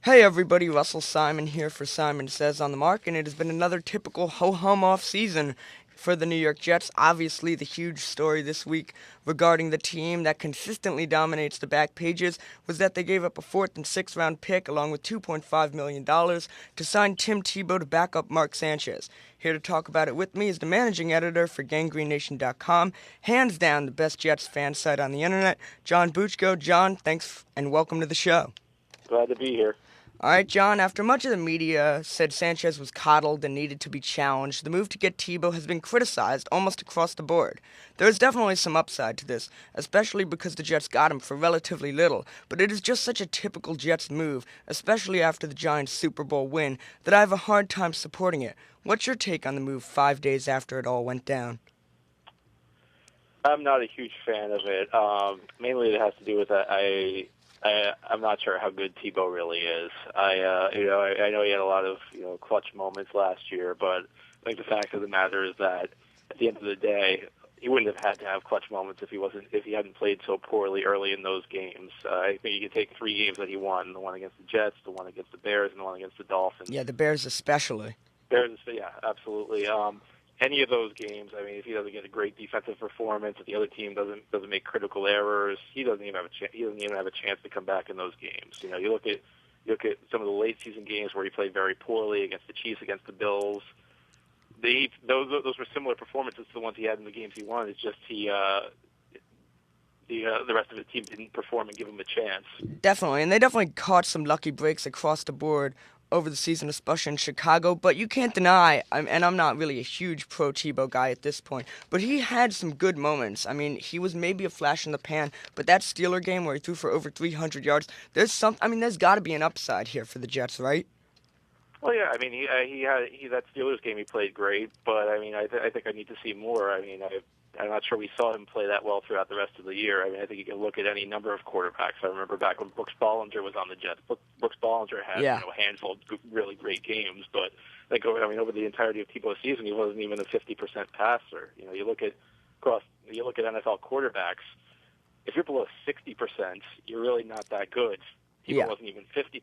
Hey everybody, Russell Simon here for Simon Says on the Mark, and it has been another typical ho-hum off season for the New York Jets. Obviously, the huge story this week regarding the team that consistently dominates the back pages was that they gave up a 4th and 6th round pick along with $2.5 million to sign Tim Tebow to back up Mark Sanchez. Here to talk about it with me is the managing editor for GangreneNation.com, hands down the best Jets fan site on the internet, John Butchko. John, thanks and welcome to the show. Glad to be here. All right, John, after much of the media said Sanchez was coddled and needed to be challenged, the move to get Tebow has been criticized almost across the board. There is definitely some upside to this, especially because the Jets got him for relatively little, but it is just such a typical Jets move, especially after the Giants' Super Bowl win, that I have a hard time supporting it. What's your take on the move 5 days after it all went down? I'm not a huge fan of it. Mainly it has to do with that I'm not sure how good Tebow really is. I know he had a lot of clutch moments last year, but I think the fact of the matter is that at the end of the day, he wouldn't have had to have clutch moments if he hadn't played so poorly early in those games. I think you could take 3 games that he won: the one against the Jets, the one against the Bears, and the one against the Dolphins. Yeah, the Bears especially. Bears, yeah, absolutely. Any of those games, I mean, if he doesn't get a great defensive performance, if the other team doesn't make critical errors, he doesn't even have a chance. He doesn't even have a chance to come back in those games. You look at some of the late season games where he played very poorly against the Chiefs, against the Bills. Those were similar performances to the ones he had in the games he won. It's just the rest of his team didn't perform and give him a chance. Definitely, and they definitely caught some lucky breaks across the board over the season, especially in Chicago, but you can't deny, and I'm not really a huge pro-Tebow guy at this point, but he had some good moments. I mean, he was maybe a flash in the pan, but that Steeler game where he threw for over 300 yards, there's got to be an upside here for the Jets, right? Well, yeah, I mean, he had that Steelers game he played great, but I mean, I think I need to see more. I mean, I'm not sure we saw him play that well throughout the rest of the year. I mean, I think you can look at any number of quarterbacks. I remember back when Brooks Bollinger was on the Jets. Brooks Bollinger had a handful of really great games, but over the entirety of Tebow's season, he wasn't even a 50% passer. You look at NFL quarterbacks. If you're below 60%, you're really not that good. Tebow wasn't even 50%.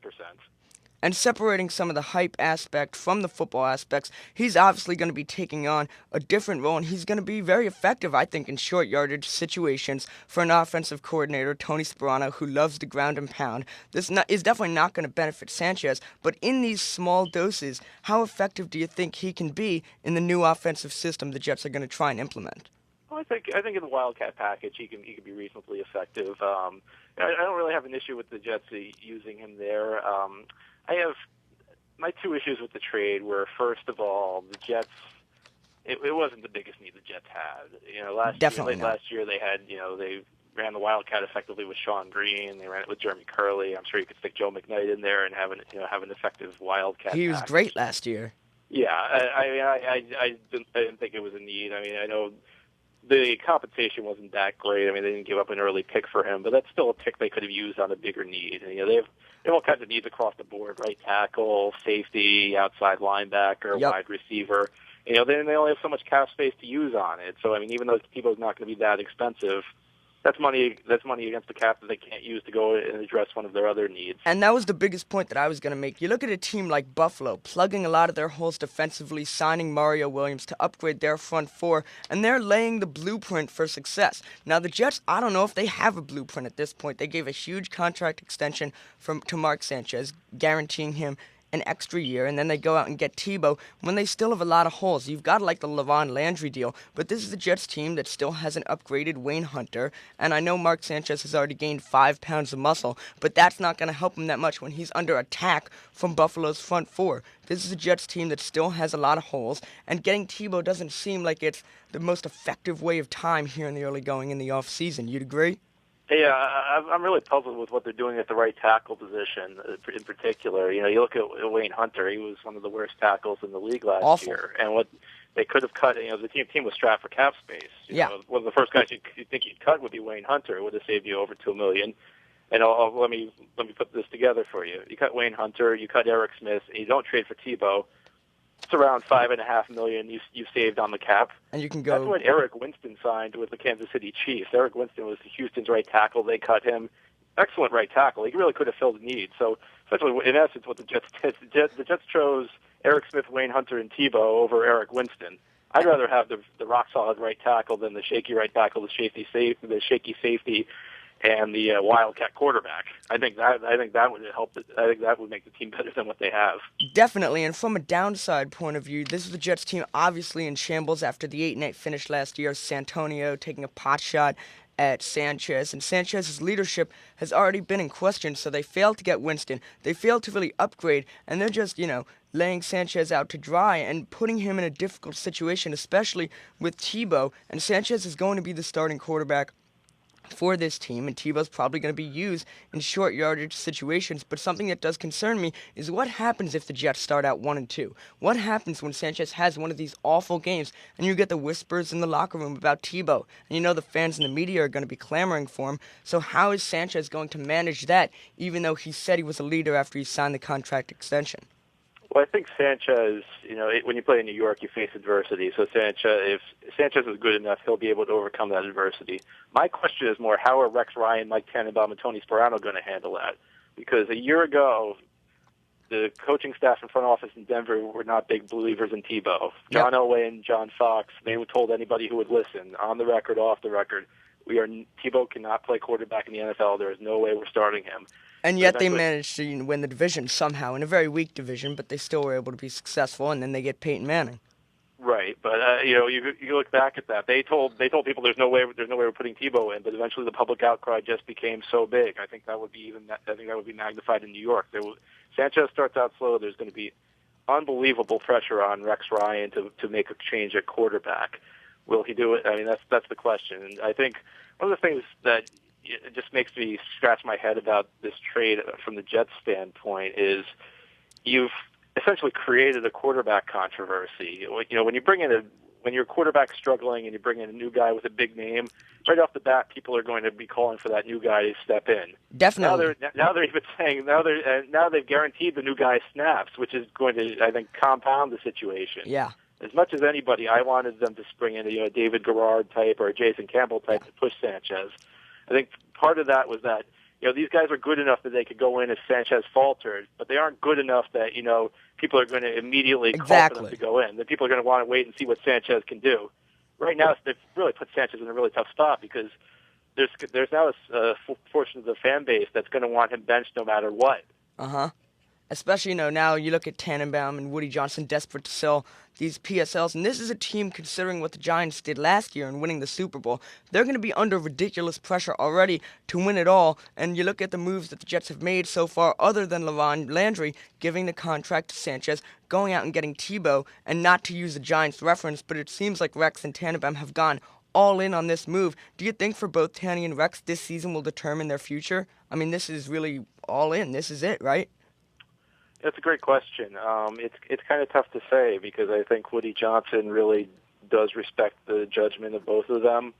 And separating some of the hype aspect from the football aspects, he's obviously going to be taking on a different role, and he's going to be very effective, I think, in short yardage situations for an offensive coordinator, Tony Sparano, who loves the ground and pound. This is definitely not going to benefit Sanchez, but in these small doses, how effective do you think he can be in the new offensive system the Jets are going to try and implement? Well, I think in the Wildcat package, he can be reasonably effective. I don't really have an issue with the Jets using him there. I have my 2 issues with the trade were, first of all, the Jets. It wasn't the biggest need the Jets had. Last year they had they ran the Wildcat effectively with Sean Green. They ran it with Jeremy Curley. I'm sure you could stick Joe McKnight in there and have an effective Wildcat. He was great last year. Yeah, I didn't think it was a need. I mean, I know the compensation wasn't that great. I mean, they didn't give up an early pick for him, but that's still a pick they could have used on a bigger need. And, they have all kinds of needs across the board: right tackle, safety, outside linebacker, wide receiver. They only have so much cap space to use on it. So, I mean, even though Tebow's not going to be that expensive, that's money against the cap that they can't use to go and address one of their other needs. And that was the biggest point that I was going to make. You look at a team like Buffalo, plugging a lot of their holes defensively, signing Mario Williams to upgrade their front four, and they're laying the blueprint for success. Now, the Jets, I don't know if they have a blueprint at this point. They gave a huge contract extension to Mark Sanchez, guaranteeing him an extra year, and then they go out and get Tebow when they still have a lot of holes. You've got like the LaVon Landry deal, but this is the Jets team that still hasn't upgraded Wayne Hunter, and I know Mark Sanchez has already gained 5 pounds of muscle, but that's not going to help him that much when he's under attack from Buffalo's front four. This is a Jets team that still has a lot of holes, and getting Tebow doesn't seem like it's the most effective way of time here in the early going in the offseason. You'd agree? Yeah, I'm really puzzled with what they're doing at the right tackle position in particular. You look at Wayne Hunter; he was one of the worst tackles in the league last year. And what they could have cut, the team was strapped for cap space. One of the first guys you think you'd cut would be Wayne Hunter. It would have saved you over $2 million. And let me put this together for you. You cut Wayne Hunter, you cut Eric Smith, and you don't trade for Tebow. It's around $5.5 million you saved on the cap. And you can go. That's what Eric Winston signed with the Kansas City Chiefs. Eric Winston was Houston's right tackle. They cut him. excellent right tackle. He really could have filled the need. So essentially, in essence, what the Jets did, the Jets chose Eric Smith, Wayne Hunter, and Tebow over Eric Winston. I'd rather have the rock solid right tackle than the shaky right tackle, the shaky safety, and the wildcat quarterback. I think that would help. I think that would make the team better than what they have. Definitely, and from a downside point of view, this is the Jets team obviously in shambles after the 8-8 finish last year. Santonio taking a pot shot at Sanchez, and Sanchez's leadership has already been in question, so they failed to get Winston. They failed to really upgrade, and they're just, laying Sanchez out to dry and putting him in a difficult situation, especially with Tebow, and Sanchez is going to be the starting quarterback for this team, and Tebow's probably going to be used in short yardage situations. But something that does concern me is what happens if the Jets start out 1-2? What happens when Sanchez has one of these awful games and you get the whispers in the locker room about Tebow, and the fans and the media are going to be clamoring for him? So how is Sanchez going to manage that, even though he said he was a leader after he signed the contract extension? Well, I think Sanchez, when you play in New York, you face adversity. So if Sanchez is good enough, he'll be able to overcome that adversity. My question is more, how are Rex Ryan, Mike Tannenbaum, and Tony Sparano going to handle that? Because a year ago, the coaching staff and front office in Denver were not big believers in Tebow. John Elway and John Fox, they told anybody who would listen, on the record, off the record, Tebow cannot play quarterback in the NFL. There is no way we're starting him. And yet they managed to win the division somehow, in a very weak division, but they still were able to be successful, and then they get Peyton Manning. Right, but you look back at that. They told people there's no way we're putting Tebow in, but eventually the public outcry just became so big. I think that would be magnified in New York. Sanchez starts out slow. There's going to be unbelievable pressure on Rex Ryan to make a change at quarterback. Will he do it? I mean, that's the question. And I think one of the things that it just makes me scratch my head about this trade from the Jets standpoint is you've essentially created a quarterback controversy. When your quarterback's struggling and you bring in a new guy with a big name, right off the bat, people are going to be calling for that new guy to step in. Definitely. Now they're even saying now they've guaranteed the new guy snaps, which is going to, I think, compound the situation. Yeah. As much as anybody, I wanted them to spring in a David Garrard type or a Jason Campbell type to push Sanchez. I think part of that was that these guys are good enough that they could go in if Sanchez faltered, but they aren't good enough that people are going to immediately call for them to go in. That people are going to want to wait and see what Sanchez can do. Right now, they've really put Sanchez in a really tough spot because there's now a portion of the fan base that's going to want him benched no matter what. Especially, now you look at Tannenbaum and Woody Johnson desperate to sell these PSLs, and this is a team, considering what the Giants did last year in winning the Super Bowl, they're going to be under ridiculous pressure already to win it all. And you look at the moves that the Jets have made so far, other than LaVon Landry giving the contract to Sanchez, going out and getting Tebow, and not to use the Giants reference, but it seems like Rex and Tannenbaum have gone all in on this move. Do you think for both Tanny and Rex, this season will determine their future? I mean, this is really all in. This is it, right? That's a great question. It's kind of tough to say because I think Woody Johnson really does respect the judgment of both of them.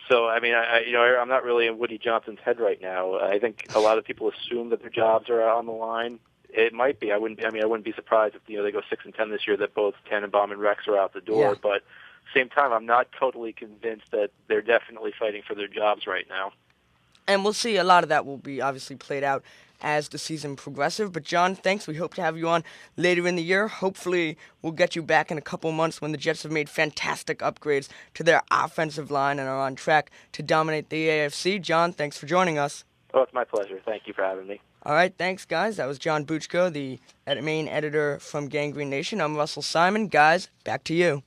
So I mean, I'm not really in Woody Johnson's head right now. I think a lot of people assume that their jobs are on the line. It might be. I wouldn't be surprised if they go 6-10 this year that both Tannenbaum and Rex are out the door. Yeah. But at the same time, I'm not totally convinced that they're definitely fighting for their jobs right now. And we'll see. A lot of that will be obviously played out as the season progresses. But John, thanks. We hope to have you on later in the year. Hopefully we'll get you back in a couple months when the Jets have made fantastic upgrades to their offensive line and are on track to dominate the AFC. John, thanks for joining us. Oh, it's my pleasure. Thank you for having me. All right, thanks, guys. That was John Butchko, the main editor from Gangrene Nation. I'm Russell Simon. Guys, back to you.